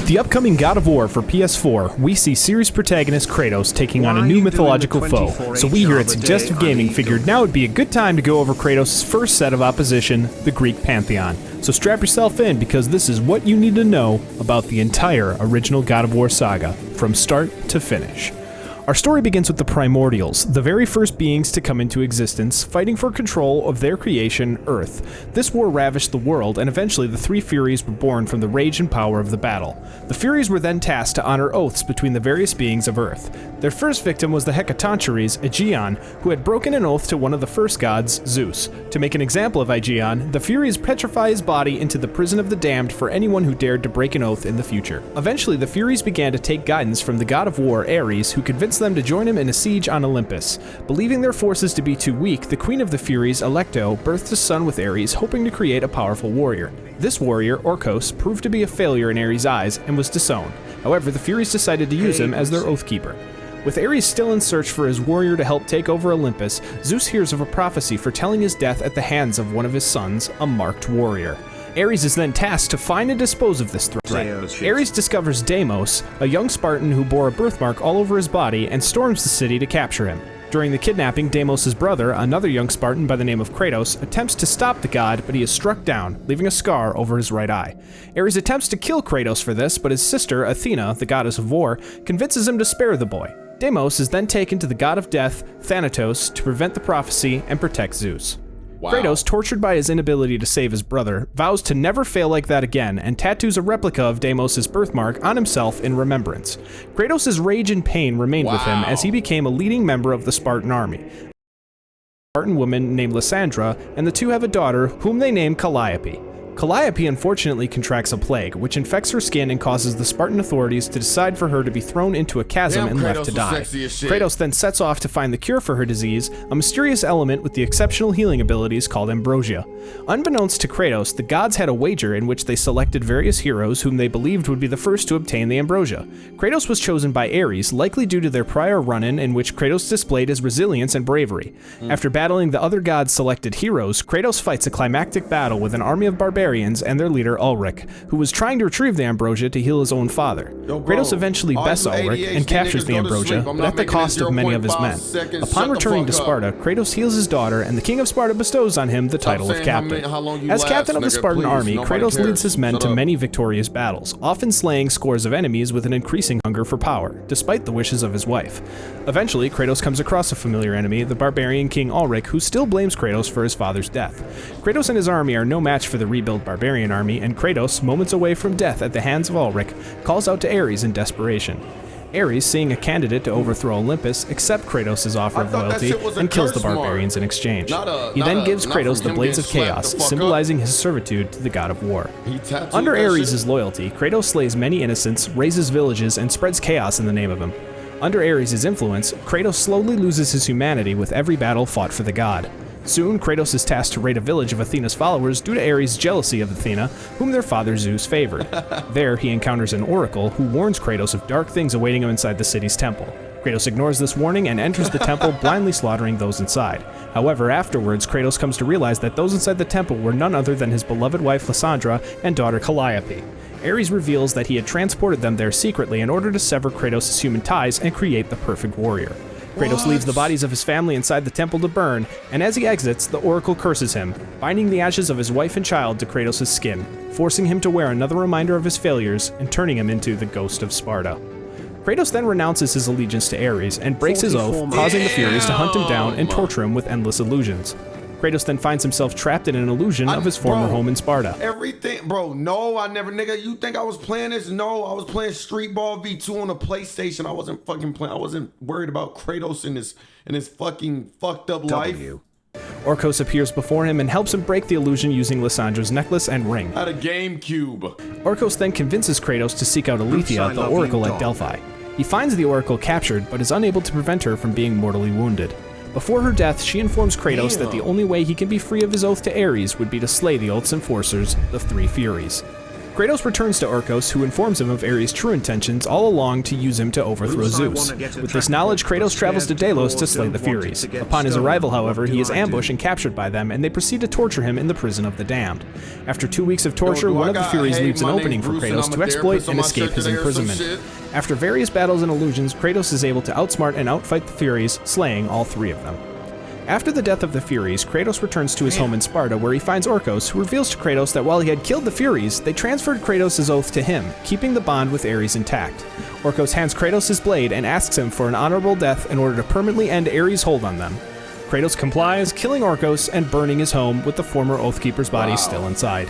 With the upcoming God of War for PS4, we see series protagonist Kratos taking on a new mythological foe, so we here at Suggestive Gaming figured now would be a good time to go over Kratos' first set of opposition, the Greek Pantheon. So strap yourself in, because this is what you need to know about the entire original God of War saga, from start to finish. Our story begins with the Primordials, the very first beings to come into existence, fighting for control of their creation, Earth. This war ravished the world, and eventually the three Furies were born from the rage and power of the battle. The Furies were then tasked to honor oaths between the various beings of Earth. Their first victim was the Hecatoncheires, Aegeon, who had broken an oath to one of the first gods, Zeus. To make an example of Aegeon, the Furies petrify his body into the prison of the damned for anyone who dared to break an oath in the future. Eventually, the Furies began to take guidance from the god of war, Ares, who convinced them to join him in a siege on Olympus. Believing their forces to be too weak, the Queen of the Furies, Alecto, birthed a son with Ares, hoping to create a powerful warrior. This warrior, Orcos, proved to be a failure in Ares' eyes and was disowned. However, the Furies decided to use him as their oath keeper. With Ares still in search for his warrior to help take over Olympus, Zeus hears of a prophecy foretelling his death at the hands of one of his sons, a marked warrior. Ares is then tasked to find and dispose of this threat. Ares discovers Deimos, a young Spartan who bore a birthmark all over his body, and storms the city to capture him. During the kidnapping, Deimos' brother, another young Spartan by the name of Kratos, attempts to stop the god, but he is struck down, leaving a scar over his right eye. Ares attempts to kill Kratos for this, but his sister, Athena, the goddess of war, convinces him to spare the boy. Deimos is then taken to the god of death, Thanatos, to prevent the prophecy and protect Zeus. Wow. Kratos, tortured by his inability to save his brother, vows to never fail like that again and tattoos a replica of Deimos' birthmark on himself in remembrance. Kratos' rage and pain remained with him as he became a leading member of the Spartan army. A Spartan woman named Lysandra, and the two have a daughter whom they name Calliope. Calliope unfortunately contracts a plague, which infects her skin and causes the Spartan authorities to decide for her to be thrown into a chasm and left to die. Kratos then sets off to find the cure for her disease, a mysterious element with the exceptional healing abilities called ambrosia. Unbeknownst to Kratos, the gods had a wager in which they selected various heroes whom they believed would be the first to obtain the ambrosia. Kratos was chosen by Ares, likely due to their prior run-in in which Kratos displayed his resilience and bravery. After battling the other gods' selected heroes, Kratos fights a climactic battle with an army of barbarians and their leader Ulrich, who was trying to retrieve the ambrosia to heal his own father. Kratos eventually bests Ulrich and captures the ambrosia, but at the cost of many of his men. Upon returning to Sparta, Kratos heals his daughter, and the king of Sparta bestows on him the title of captain. As captain of the Spartan army, Kratos leads his men to many victorious battles, often slaying scores of enemies with an increasing hunger for power, despite the wishes of his wife. Eventually, Kratos comes across a familiar enemy, the barbarian king Ulrich, who still blames Kratos for his father's death. Kratos and his army are no match for the rebuilt barbarian army, and Kratos, moments away from death at the hands of Ulrich, calls out to Ares in desperation. Ares, seeing a candidate to overthrow Olympus, accepts Kratos' offer of loyalty and kills the barbarians in exchange. He then gives Kratos the Blades of Chaos, symbolizing his servitude to the god of war. Under Ares' loyalty, Kratos slays many innocents, razes villages, and spreads chaos in the name of him. Under Ares' influence, Kratos slowly loses his humanity with every battle fought for the god. Soon, Kratos is tasked to raid a village of Athena's followers due to Ares' jealousy of Athena, whom their father Zeus favored. There, he encounters an oracle who warns Kratos of dark things awaiting him inside the city's temple. Kratos ignores this warning and enters the temple, blindly slaughtering those inside. However, afterwards, Kratos comes to realize that those inside the temple were none other than his beloved wife Lysandra and daughter Calliope. Ares reveals that he had transported them there secretly in order to sever Kratos' human ties and create the perfect warrior. Kratos leaves the bodies of his family inside the temple to burn, and as he exits, the oracle curses him, binding the ashes of his wife and child to Kratos' skin, forcing him to wear another reminder of his failures and turning him into the ghost of Sparta. Kratos then renounces his allegiance to Ares and breaks his oath, causing the Furies to hunt him down and torture him with endless illusions. Kratos then finds himself trapped in an illusion of his former home in Sparta. Everything, bro, no, I never, nigga, you think I was playing this? No, I was playing Street Ball V2 on a PlayStation. I wasn't fucking playing, I wasn't worried about Kratos in his fucking fucked up life. Orcos appears before him and helps him break the illusion using Lysandra's necklace and ring. At a GameCube. Orcos then convinces Kratos to seek out Aletheia, the oracle at Delphi. He finds the oracle captured, but is unable to prevent her from being mortally wounded. Before her death, she informs Kratos that the only way he can be free of his oath to Ares would be to slay the Oath's enforcers, the Three Furies. Kratos returns to Orcos, who informs him of Ares' true intentions all along to use him to overthrow Zeus. With this knowledge, Kratos travels to Delos to slay the Furies. Upon his arrival, however, he is ambushed and captured by them, and they proceed to torture him in the prison of the damned. After 2 weeks of torture, one of the Furies leaves an opening for Kratos to exploit and escape his imprisonment. After various battles and illusions, Kratos is able to outsmart and outfight the Furies, slaying all 3 of them. After the death of the Furies, Kratos returns to his home in Sparta, where he finds Orcos, who reveals to Kratos that while he had killed the Furies, they transferred Kratos' oath to him, keeping the bond with Ares intact. Orcos hands Kratos his blade and asks him for an honorable death in order to permanently end Ares' hold on them. Kratos complies, killing Orcos and burning his home with the former Oathkeeper's body still inside.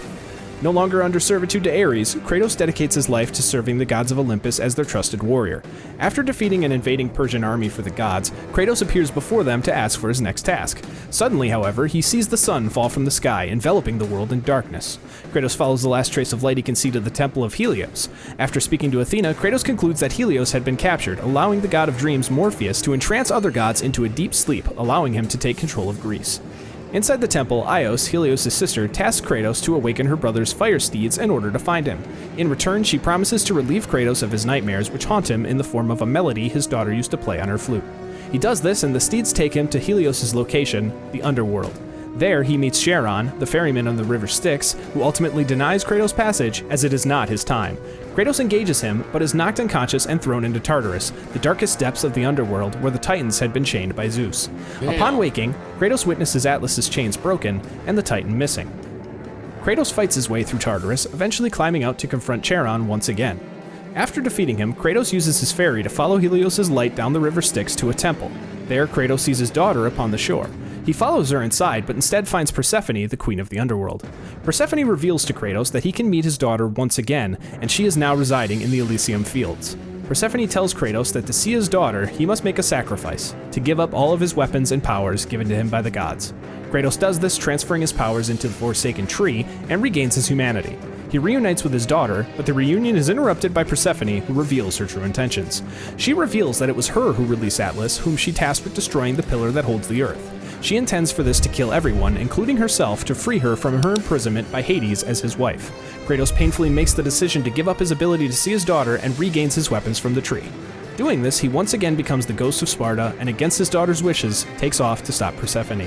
No longer under servitude to Ares, Kratos dedicates his life to serving the gods of Olympus as their trusted warrior. After defeating an invading Persian army for the gods, Kratos appears before them to ask for his next task. Suddenly, however, he sees the sun fall from the sky, enveloping the world in darkness. Kratos follows the last trace of light he can see to the temple of Helios. After speaking to Athena, Kratos concludes that Helios had been captured, allowing the god of dreams Morpheus to entrance other gods into a deep sleep, allowing him to take control of Greece. Inside the temple, Ios, Helios' sister, tasks Kratos to awaken her brother's fire steeds in order to find him. In return, she promises to relieve Kratos of his nightmares, which haunt him in the form of a melody his daughter used to play on her flute. He does this, and the steeds take him to Helios' location, the Underworld. There, he meets Charon, the ferryman on the river Styx, who ultimately denies Kratos passage, as it is not his time. Kratos engages him, but is knocked unconscious and thrown into Tartarus, the darkest depths of the underworld where the Titans had been chained by Zeus. Upon waking, Kratos witnesses Atlas's chains broken and the Titan missing. Kratos fights his way through Tartarus, eventually climbing out to confront Charon once again. After defeating him, Kratos uses his ferry to follow Helios' light down the river Styx to a temple. There, Kratos sees his daughter upon the shore. He follows her inside, but instead finds Persephone, the queen of the underworld. Persephone reveals to Kratos that he can meet his daughter once again, and she is now residing in the Elysium Fields. Persephone tells Kratos that to see his daughter, he must make a sacrifice, to give up all of his weapons and powers given to him by the gods. Kratos does this, transferring his powers into the Forsaken Tree, and regains his humanity. He reunites with his daughter, but the reunion is interrupted by Persephone, who reveals her true intentions. She reveals that it was her who released Atlas, whom she tasked with destroying the pillar that holds the earth. She intends for this to kill everyone, including herself, to free her from her imprisonment by Hades as his wife. Kratos painfully makes the decision to give up his ability to see his daughter and regains his weapons from the tree. Doing this, he once again becomes the ghost of Sparta and, against his daughter's wishes, takes off to stop Persephone.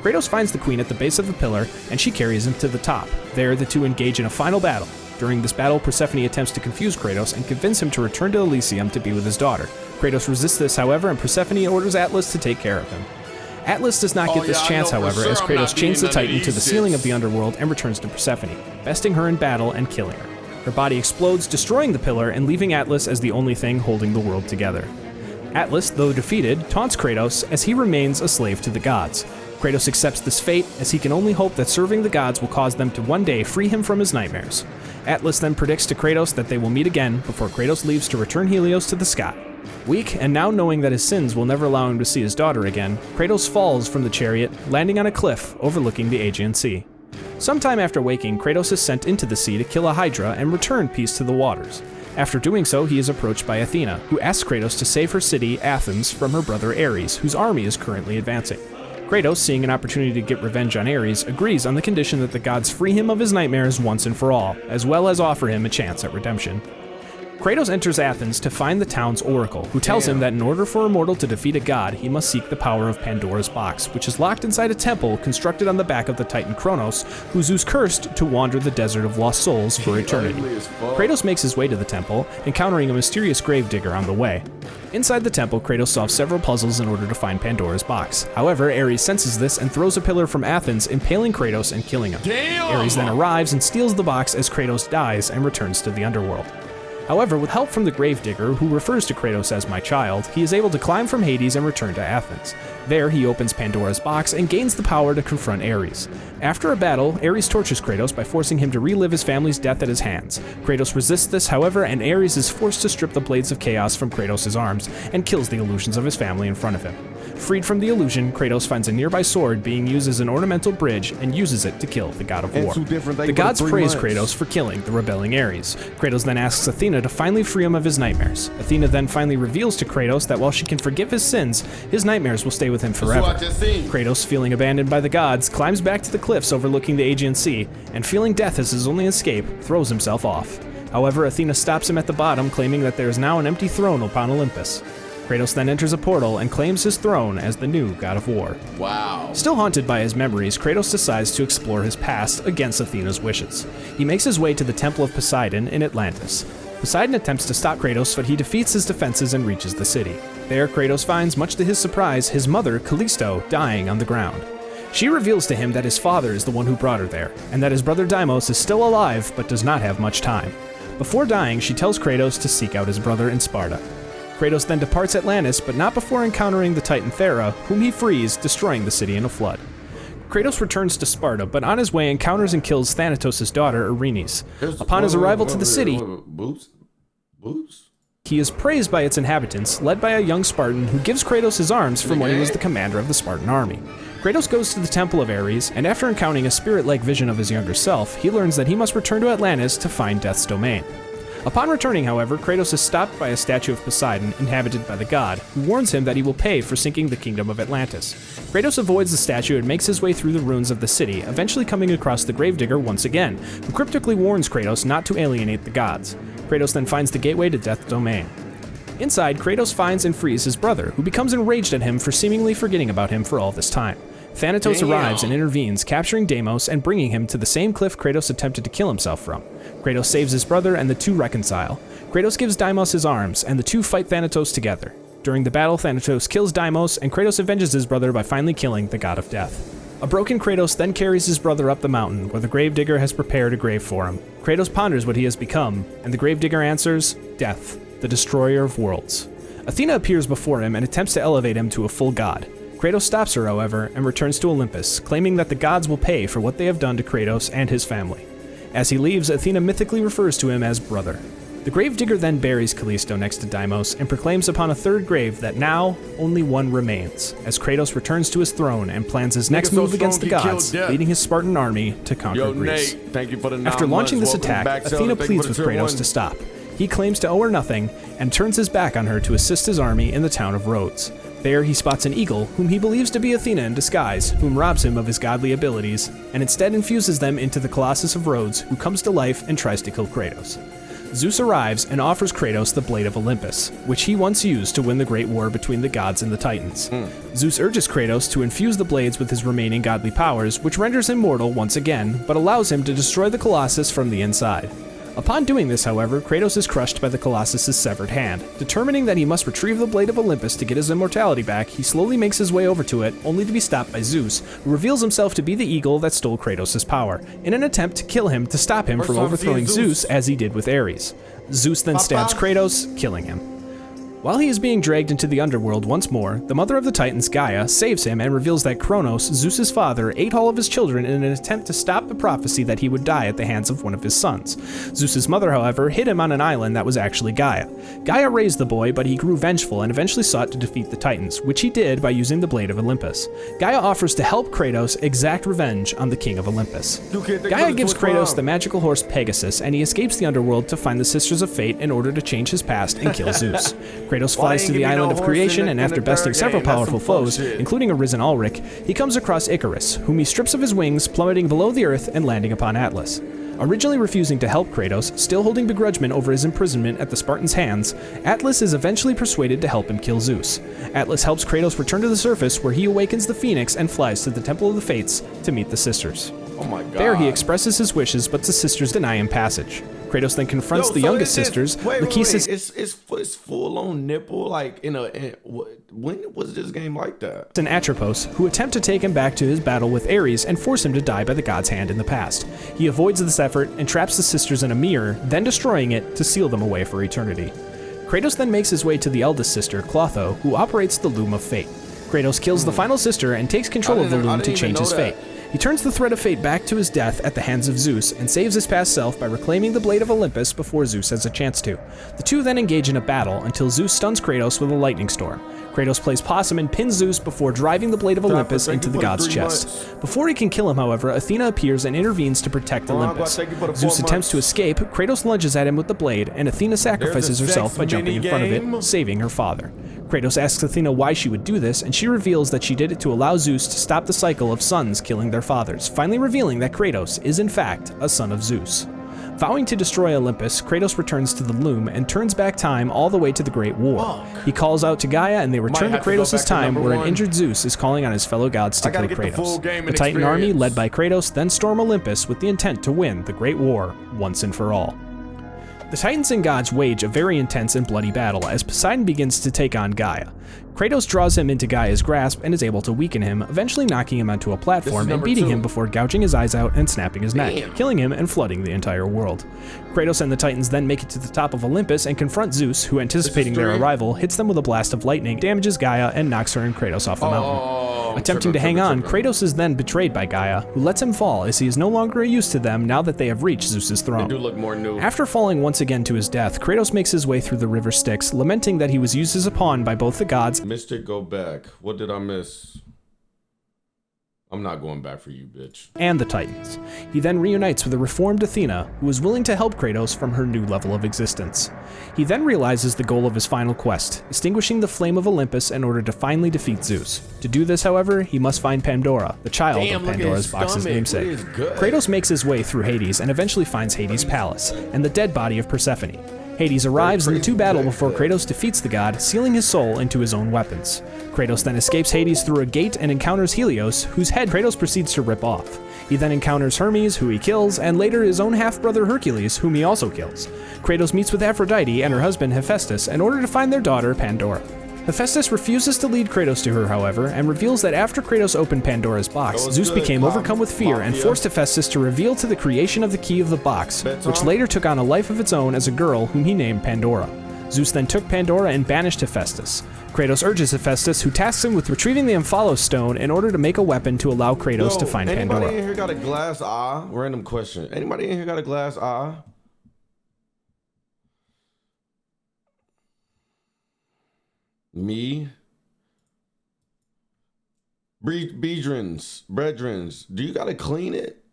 Kratos finds the queen at the base of the pillar, and she carries him to the top. There, the two engage in a final battle. During this battle, Persephone attempts to confuse Kratos and convince him to return to Elysium to be with his daughter. Kratos resists this, however, and Persephone orders Atlas to take care of him. Atlas does not get this chance, however, as Kratos chains the Titan to the ceiling of the underworld and returns to Persephone, besting her in battle and killing her. Her body explodes, destroying the pillar and leaving Atlas as the only thing holding the world together. Atlas, though defeated, taunts Kratos as he remains a slave to the gods. Kratos accepts this fate, as he can only hope that serving the gods will cause them to one day free him from his nightmares. Atlas then predicts to Kratos that they will meet again before Kratos leaves to return Helios to the sky. Weak, and now knowing that his sins will never allow him to see his daughter again, Kratos falls from the chariot, landing on a cliff overlooking the Aegean Sea. Sometime after waking, Kratos is sent into the sea to kill a Hydra and return peace to the waters. After doing so, he is approached by Athena, who asks Kratos to save her city, Athens, from her brother Ares, whose army is currently advancing. Kratos, seeing an opportunity to get revenge on Ares, agrees on the condition that the gods free him of his nightmares once and for all, as well as offer him a chance at redemption. Kratos enters Athens to find the town's oracle, who tells him that in order for a mortal to defeat a god, he must seek the power of Pandora's box, which is locked inside a temple constructed on the back of the Titan Kronos, who Zeus cursed to wander the desert of lost souls for eternity. Kratos makes his way to the temple, encountering a mysterious gravedigger on the way. Inside the temple, Kratos solves several puzzles in order to find Pandora's box. However, Ares senses this and throws a pillar from Athens, impaling Kratos and killing him. Ares then arrives and steals the box as Kratos dies and returns to the underworld. However, with help from the gravedigger, who refers to Kratos as my child, he is able to climb from Hades and return to Athens. There, he opens Pandora's box and gains the power to confront Ares. After a battle, Ares tortures Kratos by forcing him to relive his family's death at his hands. Kratos resists this, however, and Ares is forced to strip the Blades of Chaos from Kratos' arms and kills the illusions of his family in front of him. Freed from the illusion, Kratos finds a nearby sword being used as an ornamental bridge and uses it to kill the god of war. The gods praise Kratos for killing the rebelling Ares. Kratos then asks Athena to finally free him of his nightmares. Athena then finally reveals to Kratos that while she can forgive his sins, his nightmares will stay with him forever. Kratos, feeling abandoned by the gods, climbs back to the cliffs overlooking the Aegean Sea, and feeling death as his only escape, throws himself off. However, Athena stops him at the bottom, claiming that there is now an empty throne upon Olympus. Kratos then enters a portal and claims his throne as the new god of war. Wow. Still haunted by his memories, Kratos decides to explore his past against Athena's wishes. He makes his way to the Temple of Poseidon in Atlantis. Poseidon attempts to stop Kratos, but he defeats his defenses and reaches the city. There, Kratos finds, much to his surprise, his mother, Callisto, dying on the ground. She reveals to him that his father is the one who brought her there, and that his brother Deimos is still alive but does not have much time. Before dying, she tells Kratos to seek out his brother in Sparta. Kratos then departs Atlantis, but not before encountering the Titan Thera, whom he frees, destroying the city in a flood. Kratos returns to Sparta, but on his way encounters and kills Thanatos' daughter, Erinyes. Upon his arrival to the city, he is praised by its inhabitants, led by a young Spartan who gives Kratos his arms from when he was the commander of the Spartan army. Kratos goes to the Temple of Ares, and after encountering a spirit-like vision of his younger self, he learns that he must return to Atlantis to find Death's domain. Upon returning, however, Kratos is stopped by a statue of Poseidon, inhabited by the god, who warns him that he will pay for sinking the kingdom of Atlantis. Kratos avoids the statue and makes his way through the ruins of the city, eventually coming across the Gravedigger once again, who cryptically warns Kratos not to alienate the gods. Kratos then finds the gateway to Death's domain. Inside, Kratos finds and frees his brother, who becomes enraged at him for seemingly forgetting about him for all this time. Thanatos arrives and intervenes, capturing Deimos and bringing him to the same cliff Kratos attempted to kill himself from. Kratos saves his brother and the two reconcile. Kratos gives Deimos his arms, and the two fight Thanatos together. During the battle, Thanatos kills Deimos, and Kratos avenges his brother by finally killing the god of death. A broken Kratos then carries his brother up the mountain, where the Gravedigger has prepared a grave for him. Kratos ponders what he has become, and the Gravedigger answers, Death, the destroyer of worlds. Athena appears before him and attempts to elevate him to a full god. Kratos stops her, however, and returns to Olympus, claiming that the gods will pay for what they have done to Kratos and his family. As he leaves, Athena mythically refers to him as brother. The Gravedigger then buries Callisto next to Deimos and proclaims upon a third grave that now only one remains, as Kratos returns to his throne and plans his next move against the gods, leading his Spartan army to conquer Greece. After launching this attack, Athena pleads with Kratos to stop. He claims to owe her nothing and turns his back on her to assist his army in the town of Rhodes. There, he spots an eagle, whom he believes to be Athena in disguise, whom robs him of his godly abilities, and instead infuses them into the Colossus of Rhodes, who comes to life and tries to kill Kratos. Zeus arrives and offers Kratos the Blade of Olympus, which he once used to win the great war between the gods and the Titans. Zeus urges Kratos to infuse the blades with his remaining godly powers, which renders him mortal once again, but allows him to destroy the Colossus from the inside. Upon doing this, however, Kratos is crushed by the Colossus' severed hand. Determining that he must retrieve the Blade of Olympus to get his immortality back, he slowly makes his way over to it, only to be stopped by Zeus, who reveals himself to be the eagle that stole Kratos' power, in an attempt to kill him to stop him from overthrowing Zeus as he did with Ares. Zeus then stabs Kratos, killing him. While he is being dragged into the underworld once more, the mother of the Titans, Gaia, saves him and reveals that Kronos, Zeus's father, ate all of his children in an attempt to stop the prophecy that he would die at the hands of one of his sons. Zeus's mother, however, hid him on an island that was actually Gaia. Gaia raised the boy, but he grew vengeful and eventually sought to defeat the Titans, which he did by using the Blade of Olympus. Gaia offers to help Kratos exact revenge on the king of Olympus. Gaia gives Kratos the magical horse Pegasus, and he escapes the underworld to find the Sisters of Fate in order to change his past and kill Zeus. Kratos flies to the island of creation, and after besting several powerful foes, including a risen Ulrich, he comes across Icarus, whom he strips of his wings, plummeting below the earth and landing upon Atlas. Originally refusing to help Kratos, still holding begrudgment over his imprisonment at the Spartans' hands, Atlas is eventually persuaded to help him kill Zeus. Atlas helps Kratos return to the surface, where he awakens the Phoenix and flies to the Temple of the Fates to meet the sisters. Oh my God. There he expresses his wishes, but the sisters deny him passage. Kratos then confronts the youngest sisters. Wait. It's full on nipple. Like when was this game like that? And Atropos, who attempt to take him back to his battle with Ares and force him to die by the god's hand in the past. He avoids this effort and traps the sisters in a mirror, then destroying it to seal them away for eternity. Kratos then makes his way to the eldest sister, Clotho, who operates the Loom of Fate. Kratos kills the final sister and takes control of the loom to change his fate. He turns the thread of fate back to his death at the hands of Zeus and saves his past self by reclaiming the Blade of Olympus before Zeus has a chance to. The two then engage in a battle until Zeus stuns Kratos with a lightning storm. Kratos plays possum and pins Zeus before driving the blade of Olympus into the god's chest. Before he can kill him, however, Athena appears and intervenes to protect Olympus. Zeus attempts to escape, Kratos lunges at him with the blade, and Athena sacrifices herself by jumping in front of it, saving her father. Kratos asks Athena why she would do this, and she reveals that she did it to allow Zeus to stop the cycle of sons killing their fathers, finally revealing that Kratos is in fact a son of Zeus. Vowing to destroy Olympus, Kratos returns to the loom and turns back time all the way to the Great War. He calls out to Gaia and they return to Kratos' time where an injured Zeus is calling on his fellow gods to kill Kratos. The Titan army, led by Kratos, then storm Olympus with the intent to win the Great War once and for all. The Titans and gods wage a very intense and bloody battle as Poseidon begins to take on Gaia. Kratos draws him into Gaia's grasp and is able to weaken him, eventually knocking him onto a platform and beating him before gouging his eyes out and snapping his neck, killing him and flooding the entire world. Kratos and the Titans then make it to the top of Olympus and confront Zeus, who, anticipating their arrival, hits them with a blast of lightning, damages Gaia, and knocks her and Kratos off the mountain. Attempting to hang on, Kratos is then betrayed by Gaia, who lets him fall as he is no longer a use to them now that they have reached Zeus's throne. They do look more new. After falling once again to his death, Kratos makes his way through the river Styx, lamenting that he was used as a pawn by both the gods. Mystic, go back. What did I miss? I'm not going back for you, bitch. And the Titans. He then reunites with a reformed Athena, who is willing to help Kratos from her new level of existence. He then realizes the goal of his final quest, extinguishing the flame of Olympus in order to finally defeat Zeus. To do this, however, he must find Pandora, the child of Pandora's box's namesake. Kratos makes his way through Hades and eventually finds Hades' palace, and the dead body of Persephone. Hades arrives and the two battle before Kratos defeats the god, sealing his soul into his own weapons. Kratos then escapes Hades through a gate and encounters Helios, whose head Kratos proceeds to rip off. He then encounters Hermes, who he kills, and later his own half-brother Hercules, whom he also kills. Kratos meets with Aphrodite and her husband Hephaestus in order to find their daughter Pandora. Hephaestus refuses to lead Kratos to her, however, and reveals that after Kratos opened Pandora's box, Zeus became overcome with fear and forced Hephaestus to reveal to the creation of the key of the box, which later took on a life of its own as a girl whom he named Pandora. Zeus then took Pandora and banished Hephaestus. Kratos urges Hephaestus, who tasks him with retrieving the Omphalos stone in order to make a weapon to allow Kratos to find Pandora. Anybody in here got a glass eye? Random question. Anybody in here got a glass eye? Me? Brethrens, do you gotta clean it?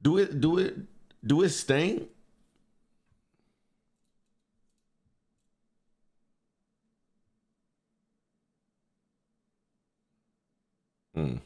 Do it stink? In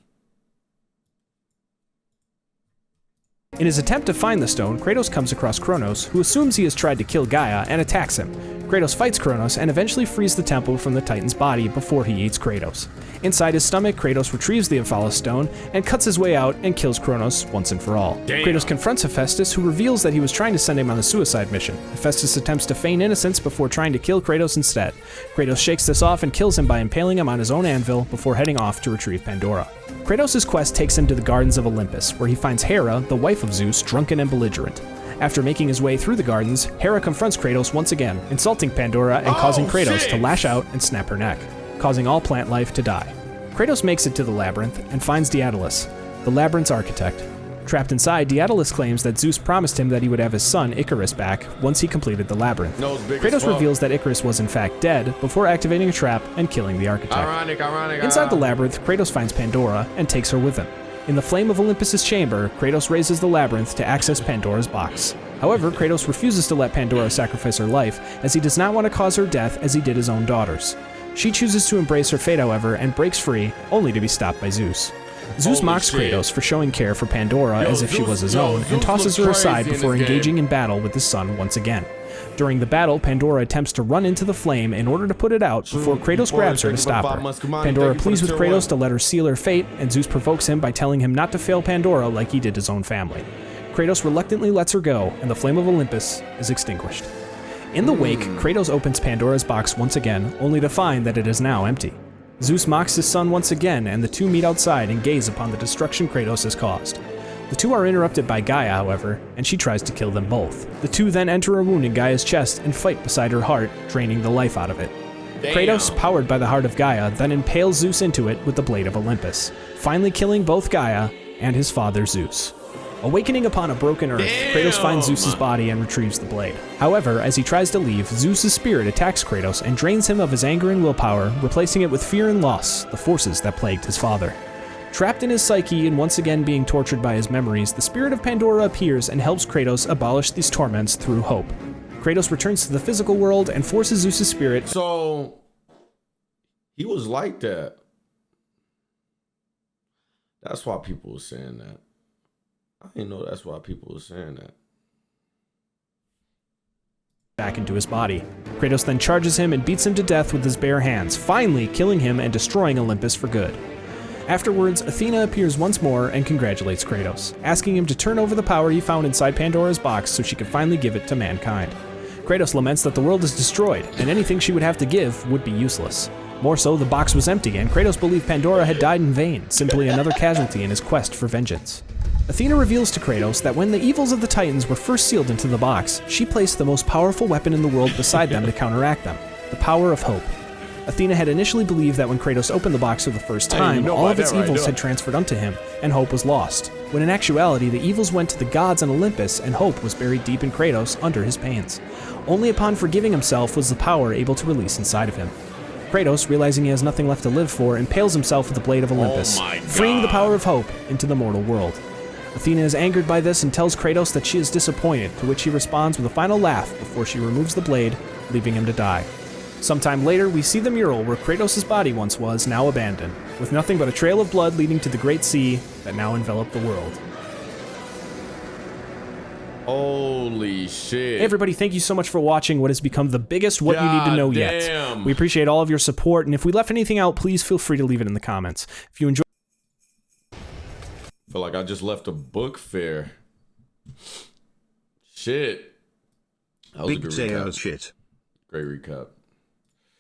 his attempt to find the stone, Kratos comes across Kronos, who assumes he has tried to kill Gaia and attacks him. Kratos fights Kronos and eventually frees the temple from the Titan's body before he eats Kratos. Inside his stomach, Kratos retrieves the Omphalos stone and cuts his way out and kills Kronos once and for all. Kratos confronts Hephaestus, who reveals that he was trying to send him on a suicide mission. Hephaestus attempts to feign innocence before trying to kill Kratos instead. Kratos shakes this off and kills him by impaling him on his own anvil before heading off to retrieve Pandora. Kratos' quest takes him to the gardens of Olympus, where he finds Hera, the wife of Zeus, drunken and belligerent. After making his way through the gardens, Hera confronts Kratos once again, insulting Pandora and causing Kratos to lash out and snap her neck, causing all plant life to die. Kratos makes it to the labyrinth and finds Daedalus, the labyrinth's architect. Trapped inside, Daedalus claims that Zeus promised him that he would have his son Icarus back once he completed the labyrinth. Kratos reveals that Icarus was in fact dead before activating a trap and killing the architect. Ironic. Inside the labyrinth, Kratos finds Pandora and takes her with him. In the flame of Olympus's chamber, Kratos raises the labyrinth to access Pandora's box. However, Kratos refuses to let Pandora sacrifice her life, as he does not want to cause her death as he did his own daughters. She chooses to embrace her fate, however, and breaks free, only to be stopped by Zeus. Zeus mocks Kratos for showing care for Pandora as if she was his own, and tosses her aside before engaging in battle with his son once again. During the battle, Pandora attempts to run into the flame in order to put it out before Kratos grabs her to stop her. Pandora pleads with Kratos to let her seal her fate, and Zeus provokes him by telling him not to fail Pandora like he did his own family. Kratos reluctantly lets her go, and the flame of Olympus is extinguished. In the wake, Kratos opens Pandora's box once again, only to find that it is now empty. Zeus mocks his son once again, and the two meet outside and gaze upon the destruction Kratos has caused. The two are interrupted by Gaia, however, and she tries to kill them both. The two then enter a wound in Gaia's chest and fight beside her heart, draining the life out of it. Kratos, powered by the heart of Gaia, then impales Zeus into it with the blade of Olympus, finally killing both Gaia and his father Zeus. Awakening upon a broken earth, Kratos finds Zeus's body and retrieves the blade. However, as he tries to leave, Zeus's spirit attacks Kratos and drains him of his anger and willpower, replacing it with fear and loss, the forces that plagued his father. Trapped in his psyche and once again being tortured by his memories, the spirit of Pandora appears and helps Kratos abolish these torments through hope. Kratos returns to the physical world and forces Zeus's spirit. So he was like that. That's why people were saying that. I didn't know that's why people were saying that. Back into his body. Kratos then charges him and beats him to death with his bare hands, finally killing him and destroying Olympus for good. Afterwards, Athena appears once more and congratulates Kratos, asking him to turn over the power he found inside Pandora's box so she could finally give it to mankind. Kratos laments that the world is destroyed, and anything she would have to give would be useless. More so, the box was empty, and Kratos believed Pandora had died in vain, simply another casualty in his quest for vengeance. Athena reveals to Kratos that when the evils of the Titans were first sealed into the box, she placed the most powerful weapon in the world beside them to counteract them, the power of hope. Athena had initially believed that when Kratos opened the box for the first time, all of its evils had transferred unto him, and hope was lost, when in actuality the evils went to the gods on Olympus and hope was buried deep in Kratos under his pains. Only upon forgiving himself was the power able to release inside of him. Kratos, realizing he has nothing left to live for, impales himself with the blade of Olympus, freeing the power of hope into the mortal world. Athena is angered by this and tells Kratos that she is disappointed, to which he responds with a final laugh before she removes the blade, leaving him to die. Sometime later, we see the mural where Kratos' body once was, now abandoned, with nothing but a trail of blood leading to the great sea that now enveloped the world. Holy shit. Hey everybody, thank you so much for watching what has become the biggest What You Need to Know Yet. We appreciate all of your support, and if we left anything out, please feel free to leave it in the comments. If you enjoy... Feel like I just left a book fair. Shit. That was a good recap. Shit. Great recap.